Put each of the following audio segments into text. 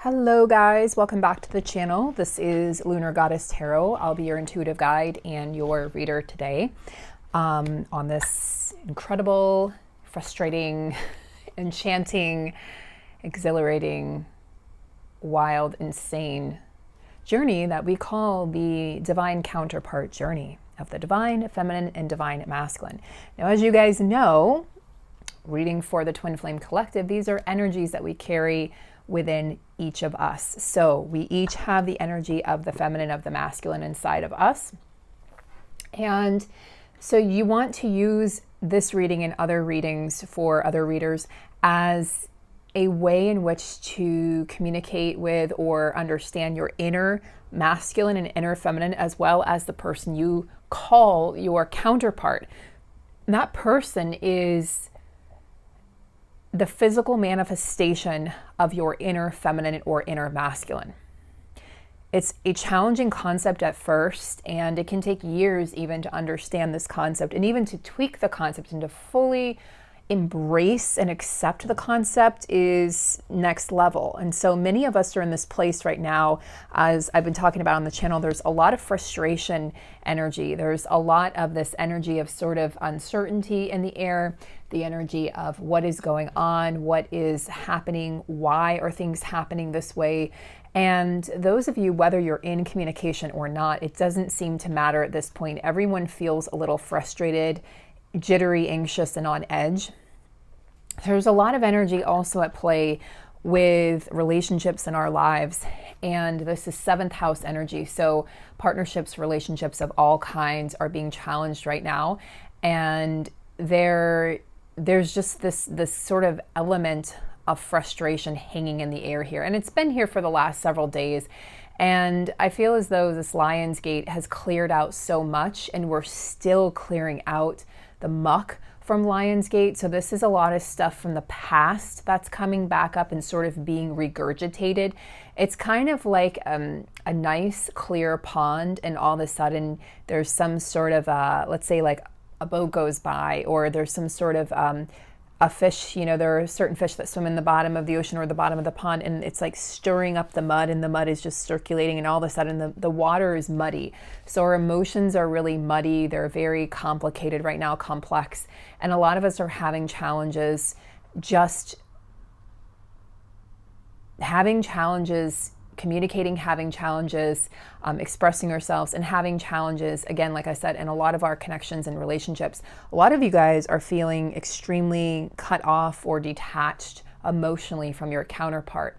Hello guys, welcome back to the channel. This is Lunar Goddess Tarot. I'll be your intuitive guide and your reader today on this incredible, frustrating, enchanting, exhilarating, wild, insane journey that we call the divine counterpart journey of the divine feminine and divine masculine. Now, as you guys know, reading for the Twin Flame Collective, these are energies that we carry within each of us. So we each have the energy of the feminine, of the masculine inside of us. And so you want to use this reading and other readings for other readers as a way in which to communicate with or understand your inner masculine and inner feminine, as well as the person you call your counterpart. And that person is the physical manifestation of your inner feminine or inner masculine. It's a challenging concept at first, and it can take years even to understand this concept and even to tweak the concept and to fully embrace and accept the concept is next level. And so many of us are in this place right now. As I've been talking about on the channel, there's a lot of frustration energy. There's a lot of this energy of sort of uncertainty in the air, the energy of what is going on, what is happening, why are things happening this way. And those of you, whether you're in communication or not, it doesn't seem to matter at this point. Everyone feels a little frustrated, jittery, anxious, and on edge. There's a lot of energy also at play with relationships in our lives, and this is 7th house energy. So partnerships, relationships of all kinds are being challenged right now, and there's just this sort of element of frustration hanging in the air here, and it's been here for the last several days. And I feel as though this Lion's Gate has cleared out so much, and we're still clearing out the muck from Lionsgate. So this is a lot of stuff from the past that's coming back up and sort of being regurgitated. It's kind of like a nice clear pond, and all of a sudden there's some sort of let's say like a boat goes by, or there's some sort of a fish, there are certain fish that swim in the bottom of the ocean or the bottom of the pond, and it's like stirring up the mud, and the mud is just circulating, and all of a sudden the water is muddy. So our emotions are really muddy. They're very complicated right now, complex. And a lot of us are having challenges, just having challenges communicating, having challenges expressing ourselves, and having challenges, again, like I said, in a lot of our connections and relationships. A lot of you guys are feeling extremely cut off or detached emotionally from your counterpart.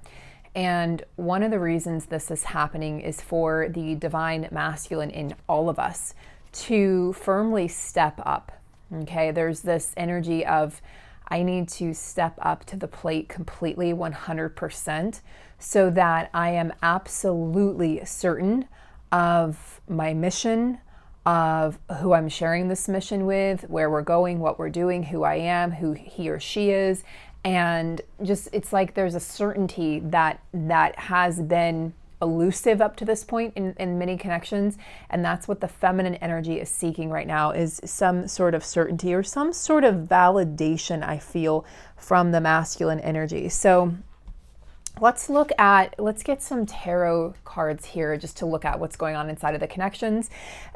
And one of the reasons this is happening is for the divine masculine in all of us to firmly step up. Okay, there's this energy of, I need to step up to the plate completely 100%, so that I am absolutely certain of my mission, of who I'm sharing this mission with, where we're going, what we're doing, who I am, who he or she is. And just, it's like there's a certainty that has been elusive up to this point in many connections. And that's what the feminine energy is seeking right now, is some sort of certainty or some sort of validation, I feel, from the masculine energy. So let's get some tarot cards here just to look at what's going on inside of the connections.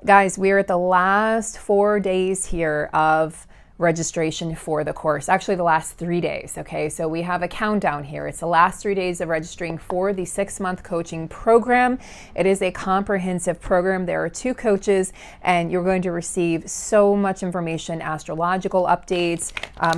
Guys, we're at the last 4 days here of registration for the course. Actually, the last 3 days. Okay, so we have a countdown here. It's the last 3 days of registering for the 6-month coaching program. It is a comprehensive program. There are 2 coaches, and you're going to receive so much information, astrological updates,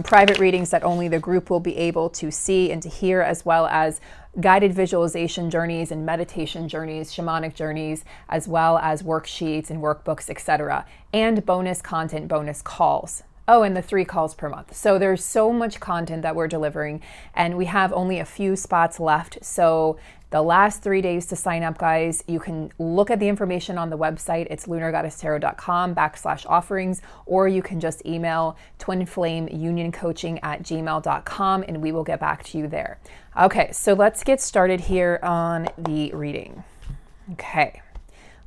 private readings that only the group will be able to see and to hear, as well as guided visualization journeys and meditation journeys, shamanic journeys, as well as worksheets and workbooks, etc., and bonus content, bonus calls. Oh, and the 3 calls per month. So there's so much content that we're delivering, and we have only a few spots left. So the last 3 days to sign up, guys. You can look at the information on the website. It's lunargoddesstarot.com/offerings, or you can just email twinflameunioncoaching@gmail.com, and we will get back to you there. Okay, so let's get started here on the reading. Okay.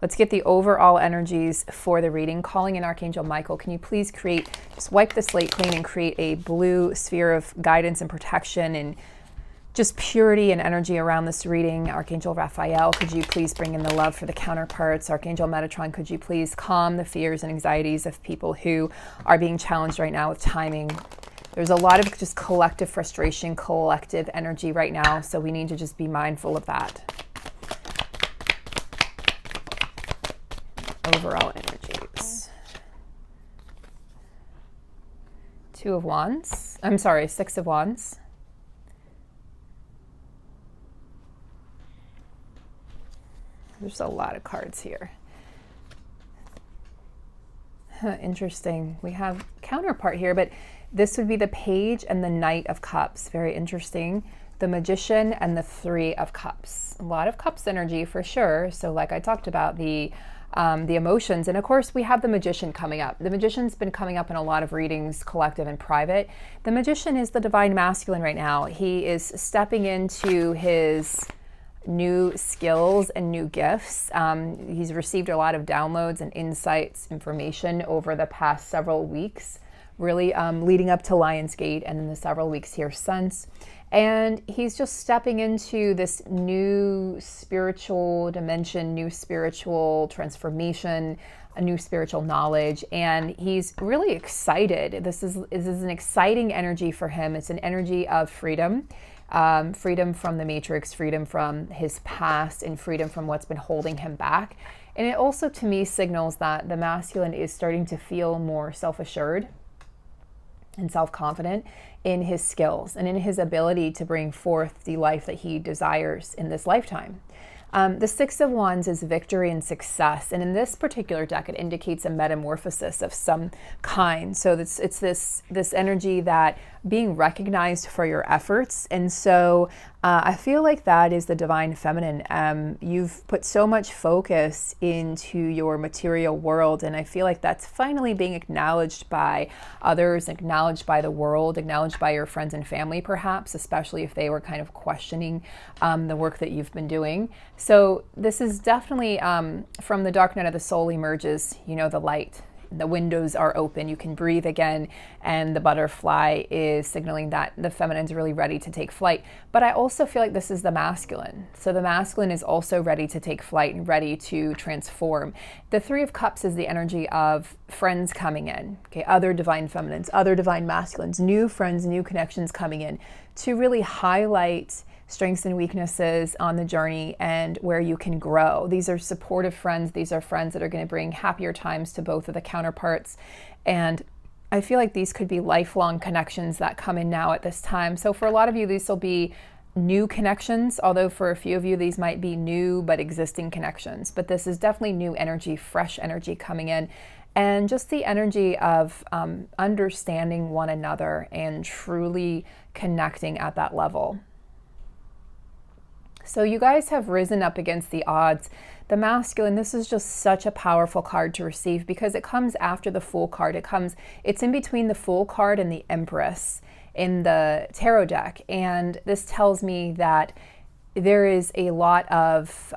Let's get the overall energies for the reading. Calling in Archangel Michael, can you please just wipe the slate clean and create a blue sphere of guidance and protection and just purity and energy around this reading. Archangel Raphael, could you please bring in the love for the counterparts? Archangel Metatron, could you please calm the fears and anxieties of people who are being challenged right now with timing? There's a lot of just collective frustration, collective energy right now, so we need to just be mindful of that. Overall energies. Two of Wands. I'm sorry, Six of Wands. There's a lot of cards here. Interesting. We have counterpart here, but this would be the Page and the Knight of Cups. Very interesting. The Magician and the Three of Cups. A lot of Cups energy for sure. So like I talked about, the emotions. And of course, we have the Magician coming up. The Magician's been coming up in a lot of readings, collective and private. The Magician is the divine masculine right now. He is stepping into his new skills and new gifts. He's received a lot of downloads and insights, information over the past several weeks, really leading up to Lionsgate and in the several weeks here since. And he's just stepping into this new spiritual dimension, new spiritual transformation, a new spiritual knowledge, and he's really excited. This is an exciting energy for him. It's an energy of freedom. Freedom from the matrix, freedom from his past, and freedom from what's been holding him back. And it also, to me, signals that the masculine is starting to feel more self-assured and self-confident in his skills and in his ability to bring forth the life that he desires in this lifetime. The Six of Wands is victory and success. And in this particular deck, it indicates a metamorphosis of some kind. So it's this energy that being recognized for your efforts. And so I feel like that is the divine feminine. You've put so much focus into your material world. And I feel like that's finally being acknowledged by others, acknowledged by the world, acknowledged by your friends and family, perhaps, especially if they were kind of questioning the work that you've been doing. So this is definitely from the dark night of the soul emerges, the light. The windows are open, you can breathe again, and the butterfly is signaling that the feminine's really ready to take flight. But I also feel like this is the masculine. So the masculine is also ready to take flight and ready to transform. The Three of Cups is the energy of friends coming in, okay, other divine feminines, other divine masculines, new friends, new connections coming in to really highlight strengths and weaknesses on the journey and where you can grow. These are supportive friends. These are friends that are going to bring happier times to both of the counterparts. And I feel like these could be lifelong connections that come in now at this time. So for a lot of you, these will be new connections, although for a few of you, these might be new but existing connections. But this is definitely new energy, fresh energy coming in. And just the energy of understanding one another and truly connecting at that level. So you guys have risen up against the odds. The masculine, this is just such a powerful card to receive because it comes after the Fool card. It's in between the Fool card and the Empress in the tarot deck. And this tells me that there is a lot of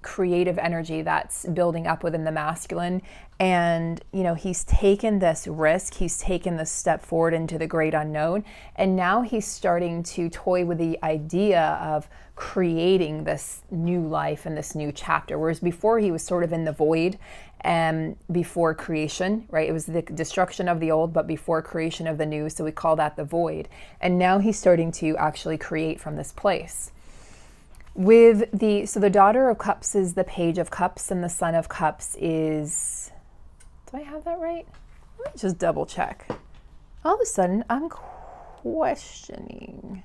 creative energy that's building up within the masculine. And, he's taken this risk, he's taken this step forward into the great unknown. And now he's starting to toy with the idea of creating this new life and this new chapter. Whereas before he was sort of in the void and before creation, right? It was the destruction of the old, but before creation of the new. So we call that the void. And now he's starting to actually create from this place. So the Daughter of Cups is the Page of Cups, and the Son of Cups is, do I have that right? Let me just double check. All of a sudden, I'm questioning.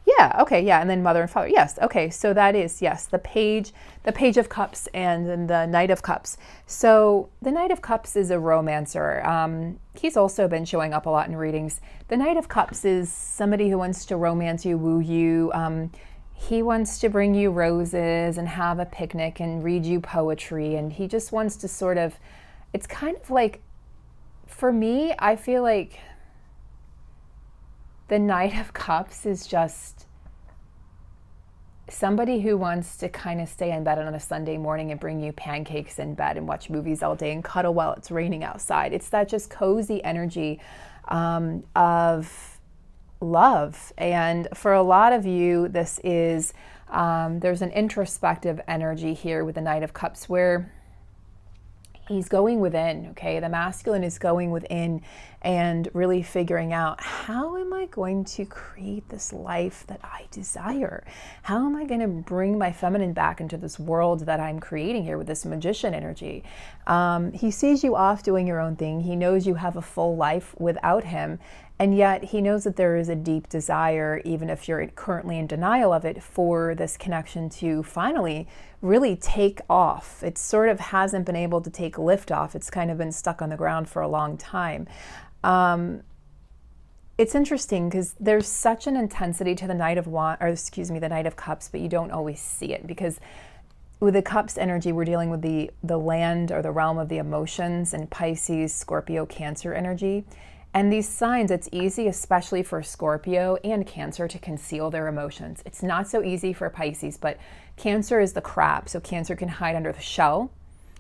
Yeah, okay, yeah, and then Mother and Father. Yes, okay, so that is, yes, the Page of Cups and then the Knight of Cups. So the Knight of Cups is a romancer. He's also been showing up a lot in readings. The Knight of Cups is somebody who wants to romance you, woo you. He wants to bring you roses and have a picnic and read you poetry. And he just wants to sort of, it's kind of like, for me, I feel like the Knight of Cups is just somebody who wants to kind of stay in bed on a Sunday morning and bring you pancakes in bed and watch movies all day and cuddle while it's raining outside. It's that just cozy energy of love. And for a lot of you, this is, there's an introspective energy here with the Knight of Cups where he's going within, okay? The masculine is going within and really figuring out, how am I going to create this life that I desire? How am I going to bring my feminine back into this world that I'm creating here with this magician energy? He sees you off doing your own thing. He knows you have a full life without him. And yet he knows that there is a deep desire, even if you're currently in denial of it, for this connection to finally really take off. It sort of hasn't been able to take lift off. It's kind of been stuck on the ground for a long time. It's interesting because there's such an intensity to the Knight of the Knight of Cups, but you don't always see it, because with the Cups energy, we're dealing with the land or the realm of the emotions, and Pisces, Scorpio, Cancer energy. And these signs, it's easy, especially for Scorpio and Cancer, to conceal their emotions. It's not so easy for Pisces, but Cancer is the crab. So Cancer can hide under the shell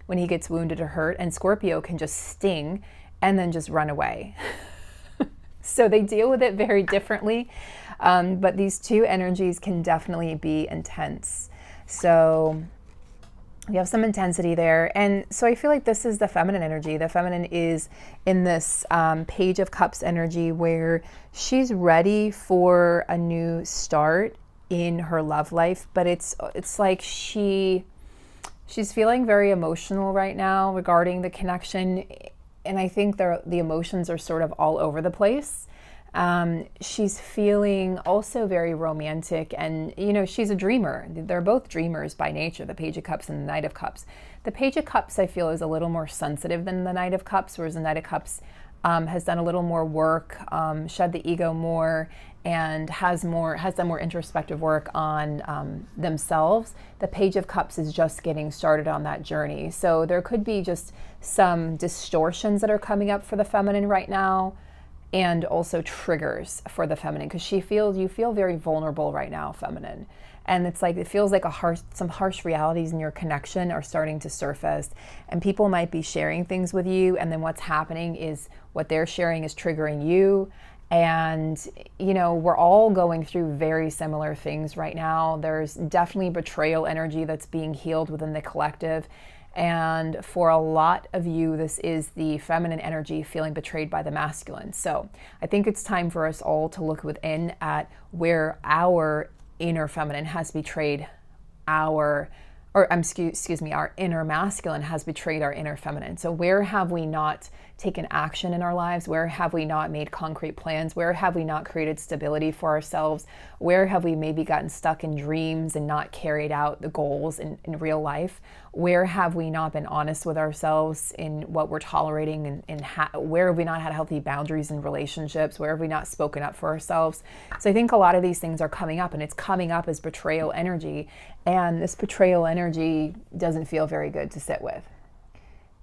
when he gets wounded or hurt, and Scorpio can just sting and then just run away. So they deal with it very differently. But these two energies can definitely be intense. So you have some intensity there. And so I feel like this is the feminine energy. The feminine is in this Page of Cups energy where she's ready for a new start in her love life, but it's like she's feeling very emotional right now regarding the connection. And I think the emotions are sort of all over the place. She's feeling also very romantic, and she's a dreamer. They're both dreamers by nature, the Page of Cups and the Knight of Cups. The Page of Cups, I feel, is a little more sensitive than the Knight of Cups, whereas the Knight of Cups has done a little more work, shed the ego more, and has done more introspective work on themselves. The Page of Cups is just getting started on that journey. So there could be just some distortions that are coming up for the feminine right now, and also triggers for the feminine, because you feel very vulnerable right now, feminine. And it's like, it feels like some harsh realities in your connection are starting to surface, and people might be sharing things with you, and then what's happening is what they're sharing is triggering you. And we're all going through very similar things right now. There's definitely betrayal energy that's being healed within the collective. And for a lot of you, this is the feminine energy feeling betrayed by the masculine. So I think it's time for us all to look within at where our inner feminine has betrayed our inner masculine has betrayed our inner feminine. So where have we not taken action in our lives? Where have we not made concrete plans? Where have we not created stability for ourselves? Where have we maybe gotten stuck in dreams and not carried out the goals in real life? Where have we not been honest with ourselves in what we're tolerating, and where have we not had healthy boundaries in relationships? Where have we not spoken up for ourselves? So I think a lot of these things are coming up, and it's coming up as betrayal energy. And this betrayal energy doesn't feel very good to sit with.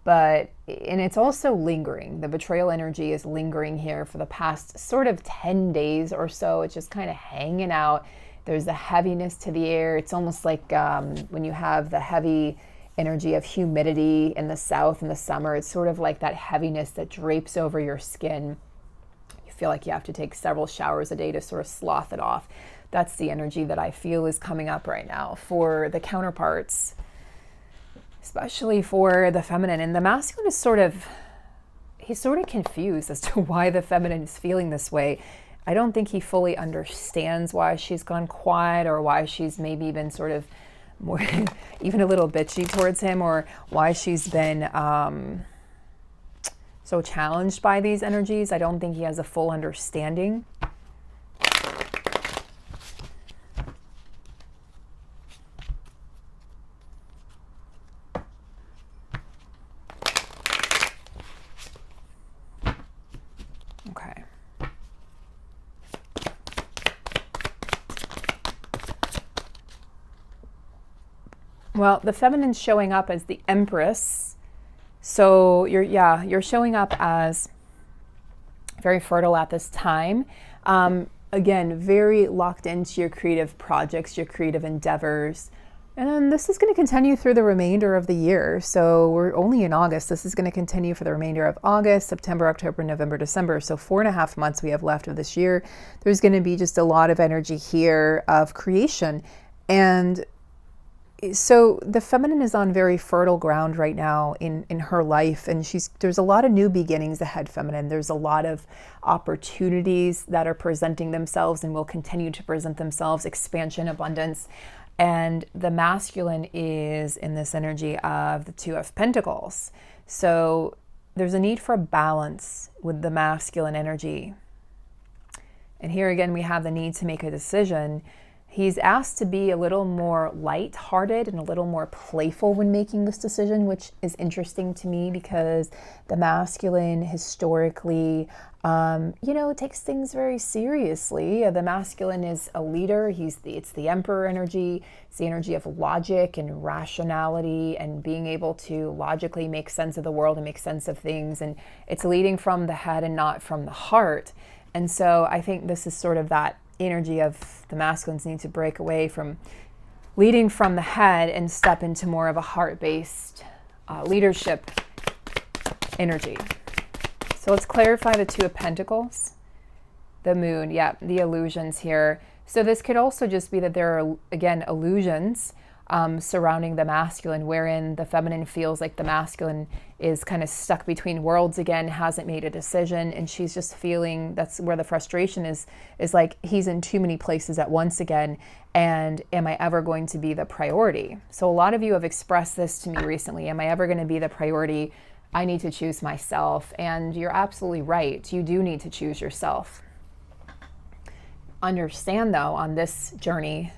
And it's also lingering. The betrayal energy is lingering here for the past sort of 10 days or so. It's just kind of hanging out. There's a heaviness to the air. It's almost like when you have the heavy energy of humidity in the south in the summer, it's sort of like that heaviness that drapes over your skin. You feel like you have to take several showers a day to sort of slough it off. That's the energy that I feel is coming up right now for the counterparts, especially for the feminine. And the masculine is he's sort of confused as to why the feminine is feeling this way. I don't think he fully understands why she's gone quiet, or why she's maybe been sort of more, even a little bitchy towards him, or why she's been so challenged by these energies. I don't think he has a full understanding. Okay. Well, the feminine's showing up as the Empress. So you're showing up as very fertile at this time. Again, very locked into your creative projects, your creative endeavors. And then this is going to continue through the remainder of the year. So we're only in August. This is going to continue for the remainder of August, September, October, November, December. So 4.5 months we have left of this year. There's going to be just a lot of energy here of creation. And so the feminine is on very fertile ground right now in her life. And there's a lot of new beginnings ahead, feminine. There's a lot of opportunities that are presenting themselves and will continue to present themselves, expansion, abundance. And the masculine is in this energy of the Two of Pentacles. So there's a need for balance with the masculine energy. And here again, we have the need to make a decision. He's asked to be a little more light-hearted and a little more playful when making this decision, which is interesting to me because the masculine historically, takes things very seriously. The masculine is a leader. It's the emperor energy. It's the energy of logic and rationality and being able to logically make sense of the world and make sense of things. And it's leading from the head and not from the heart. And so I think this is sort of that energy of the masculines need to break away from leading from the head and step into more of a heart-based leadership energy. So let's clarify the Two of Pentacles, the Moon, the illusions here. So this could also just be that there are, again, illusions surrounding the masculine, wherein the feminine feels like the masculine is kind of stuck between worlds again, hasn't made a decision, and she's just feeling that's where the frustration is like he's in too many places at once again, and am I ever going to be the priority? So a lot of you have expressed this to me recently. Am I ever going to be the priority? I need to choose myself. And you're absolutely right. You do need to choose yourself. Understand though, on this journey,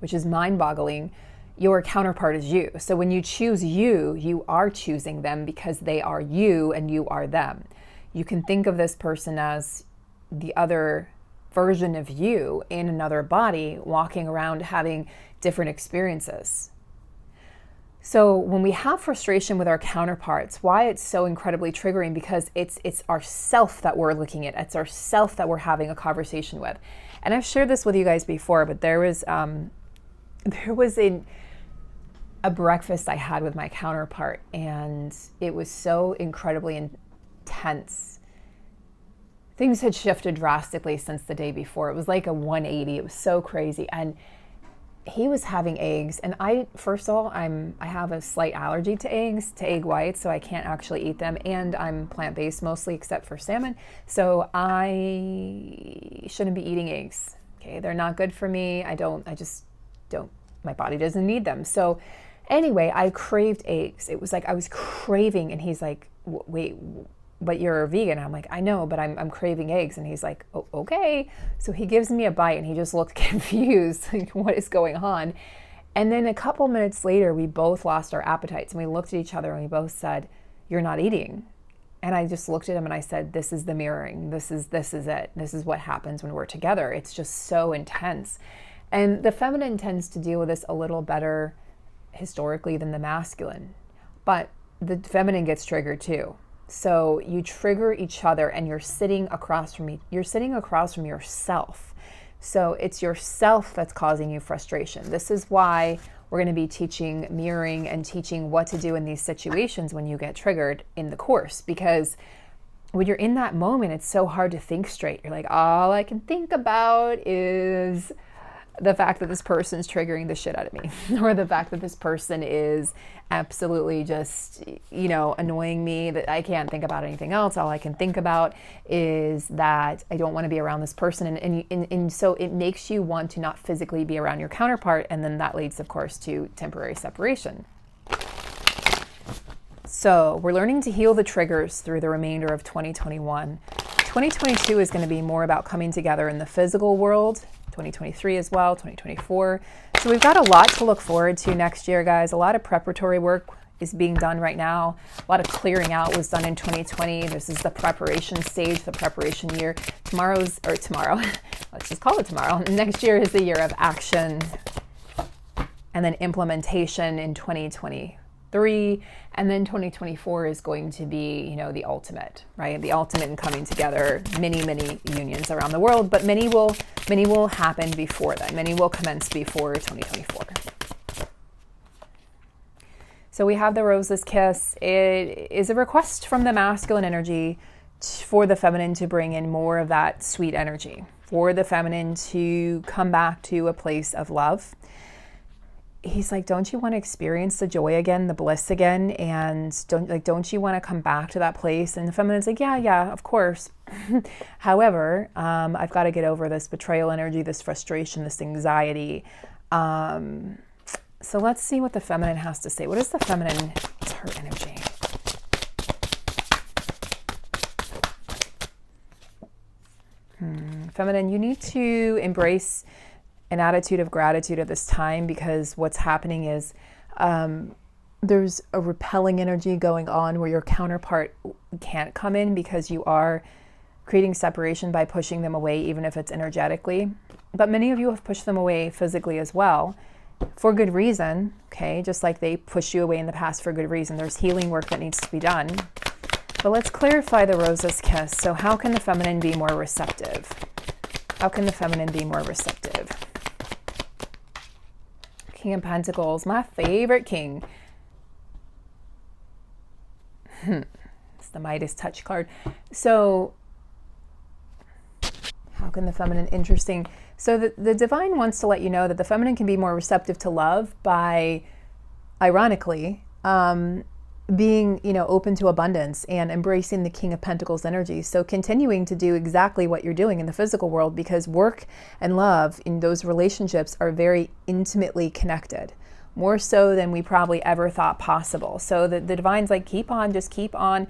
which is mind-boggling, your counterpart is you. So when you choose you, you are choosing them because they are you and you are them. You can think of this person as the other version of you in another body, walking around having different experiences. So when we have frustration with our counterparts, why it's so incredibly triggering, because it's our self that we're looking at. It's our self that we're having a conversation with. And I've shared this with you guys before, but there was a breakfast I had with my counterpart, and it was so incredibly intense. Things had shifted drastically since the day before. It was like a 180. It was so crazy. And he was having eggs, and first of all, I have a slight allergy to eggs, to egg whites, so I can't actually eat them, and I'm plant-based mostly except for salmon, so I shouldn't be eating eggs. Okay, they're not good for me. I just don't, my body doesn't need them. So anyway, I craved eggs. It was like I was craving, and he's like, wait, but you're a vegan. I'm like, I know, but I'm craving eggs. And he's like, oh, okay. So he gives me a bite, and he just looked confused, like, what is going on? And then a couple minutes later, we both lost our appetites, and we looked at each other, and we both said, you're not eating. And I just looked at him and I said, this is the mirroring. This is it. This is what happens when we're together. It's just so intense. And the feminine tends to deal with this a little better historically than the masculine, but the feminine gets triggered too. So you trigger each other, and you're sitting across from yourself. So it's yourself that's causing you frustration. This is why we're going to be teaching mirroring and teaching what to do in these situations when you get triggered in the course, because when you're in that moment, it's so hard to think straight. You're like, all I can think about is the fact that this person's triggering the shit out of me, or the fact that this person is absolutely just, annoying me, that I can't think about anything else. All I can think about is that I don't want to be around this person. And so it makes you want to not physically be around your counterpart. And then that leads, of course, to temporary separation. So we're learning to heal the triggers through the remainder of 2021. 2022 is going to be more about coming together in the physical world. 2023 as well, 2024. So we've got a lot to look forward to next year, guys. A lot of preparatory work is being done right now. A lot of clearing out was done in 2020. This is the preparation stage, the preparation year. Tomorrow, let's just call it tomorrow. Next year is the year of action, and then implementation in 2023. And then 2024 is going to be, the ultimate, right? The ultimate in coming together, many unions around the world, but many will happen before then. Many will commence before 2024. So we have the Roseless Kiss. It is a request from the masculine energy for the feminine to bring in more of that sweet energy, for the feminine to come back to a place of love. He's like, don't you want to experience the joy again, the bliss again? And don't you want to come back to that place? And the feminine's like, yeah, of course. However, I've got to get over this betrayal energy, this frustration, this anxiety. So let's see what the feminine has to say. What is the feminine, what's her energy? Feminine, you need to embrace an attitude of gratitude at this time, because what's happening is there's a repelling energy going on where your counterpart can't come in because you are creating separation by pushing them away, even if it's energetically. But many of you have pushed them away physically as well, for good reason, okay? Just like they pushed you away in the past for good reason. There's healing work that needs to be done. But let's clarify the Roseless Kiss. So how can the feminine be more receptive? How can the feminine be more receptive? King of Pentacles, my favorite king. It's the Midas touch card. So how can the feminine, interesting. So the divine wants to let you know that the feminine can be more receptive to love by, ironically, being, open to abundance and embracing the King of Pentacles energy. So continuing to do exactly what you're doing in the physical world, because work and love in those relationships are very intimately connected, more so than we probably ever thought possible. So the divine's like, keep on, just keep on.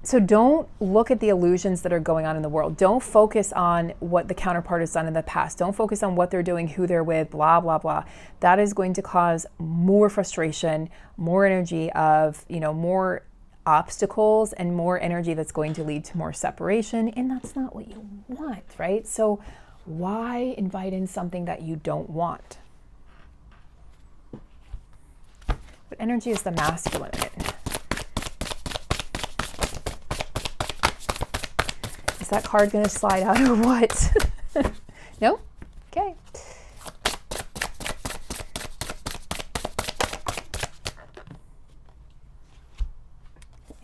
So don't look at the illusions that are going on in the world. Don't focus on what the counterpart has done in the past. Don't focus on what they're doing, who they're with, blah, blah, blah. That is going to cause more frustration, more energy of, more obstacles, and more energy that's going to lead to more separation. And that's not what you want, right? So why invite in something that you don't want? What energy is the masculine in? Is that card going to slide out or what? No? Okay.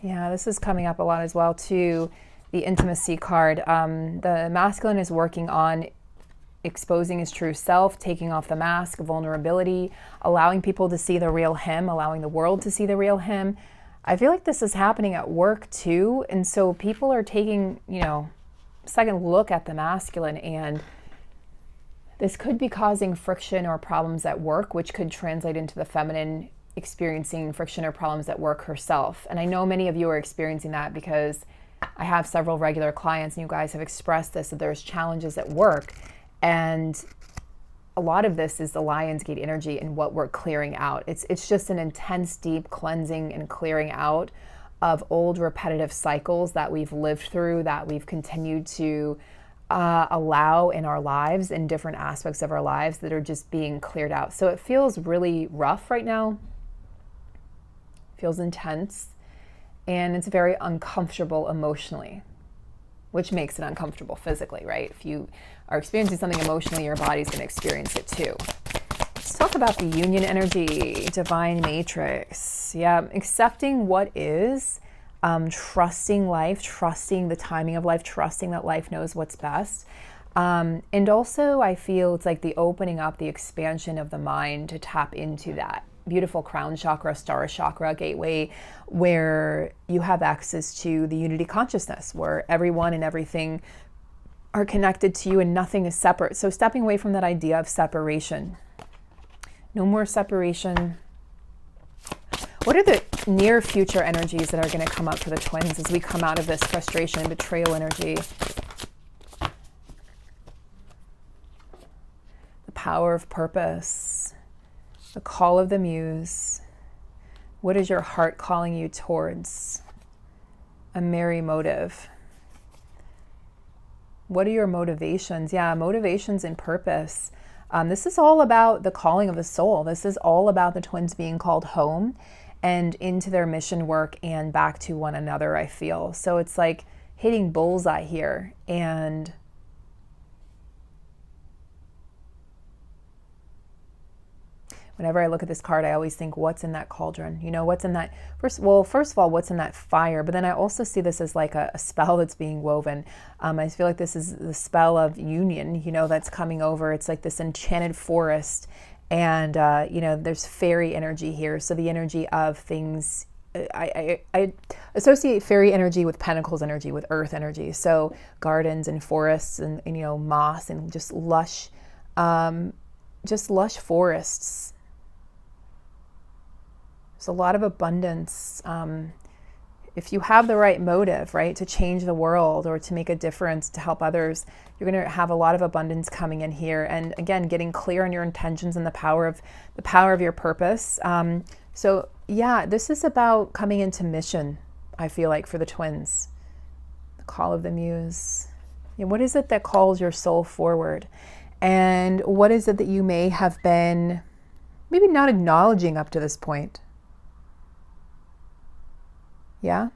Yeah, this is coming up a lot as well too. The intimacy card. The masculine is working on exposing his true self, taking off the mask, vulnerability, allowing people to see the real him, allowing the world to see the real him. I feel like this is happening at work too. And so people are taking, second look at the masculine, and this could be causing friction or problems at work, which could translate into the feminine experiencing friction or problems at work herself. And I know many of you are experiencing that, because I have several regular clients and you guys have expressed this, that there's challenges at work. And a lot of this is the Lionsgate energy and what we're clearing out. It's just an intense, deep cleansing and clearing out of old repetitive cycles that we've lived through, that we've continued to allow in our lives, in different aspects of our lives, that are just being cleared out. So it feels really rough right now. It feels intense, and it's very uncomfortable emotionally, which makes it uncomfortable physically, right? If you are experiencing something emotionally, your body's going to experience it too. Let's talk about the union energy, divine matrix. Yeah, accepting what is, trusting life, trusting the timing of life, trusting that life knows what's best. And also I feel it's like the opening up, the expansion of the mind to tap into that beautiful crown chakra, star chakra gateway, where you have access to the unity consciousness, where everyone and everything are connected to you and nothing is separate. So stepping away from that idea of separation. No more separation. What are the near future energies that are going to come up for the twins as we come out of this frustration and betrayal energy? The power of purpose. The call of the Muse. What is your heart calling you towards? A merry motive. What are your motivations? Yeah, motivations and purpose. This is all about the calling of the soul. This is all about the twins being called home and into their mission work and back to one another, I feel. So it's like hitting bullseye here. And Whenever I look at this card, I always think, what's in that cauldron? You know, what's in that, first of all, what's in that fire? But then I also see this as like a spell that's being woven. I feel like this is the spell of union, you know, that's coming over. It's like this enchanted forest. And, you know, there's fairy energy here. So the energy of things, I associate fairy energy with pentacles energy, with earth energy. So gardens and forests and you know, moss and just lush forests. There's a lot of abundance. If you have the right motive, right, to change the world or to make a difference, to help others, you're going to have a lot of abundance coming in here. And again, getting clear on your intentions and the power of your purpose. So yeah, this is about coming into mission, I feel like, for the twins. The call of the Muse. Yeah, what is it that calls your soul forward? And what is it that you may have been maybe not acknowledging up to this point? Yeah?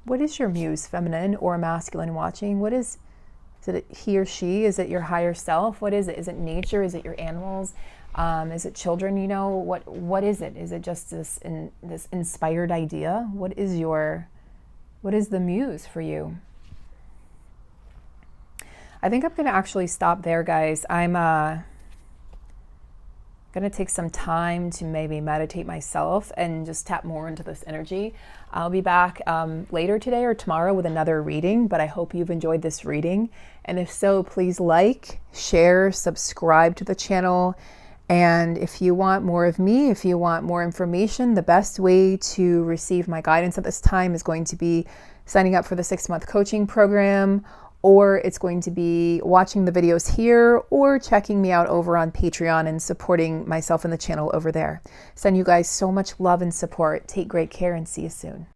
What is your muse, feminine or masculine, watching? What is it he or she? Is it your higher self? What is it? Is it nature? Is it your animals? Is it children? You know, what is it? Is it just this inspired idea? What is the muse for you? I think I'm going to actually stop there, guys. I'm going to take some time to maybe meditate myself and just tap more into this energy. I'll be back later today or tomorrow with another reading, but I hope you've enjoyed this reading. And if so, please like, share, subscribe to the channel. And if you want more of me, if you want more information, the best way to receive my guidance at this time is going to be signing up for the 6-month coaching program, or it's going to be watching the videos here or checking me out over on Patreon and supporting myself and the channel over there. Send you guys so much love and support. Take great care and see you soon.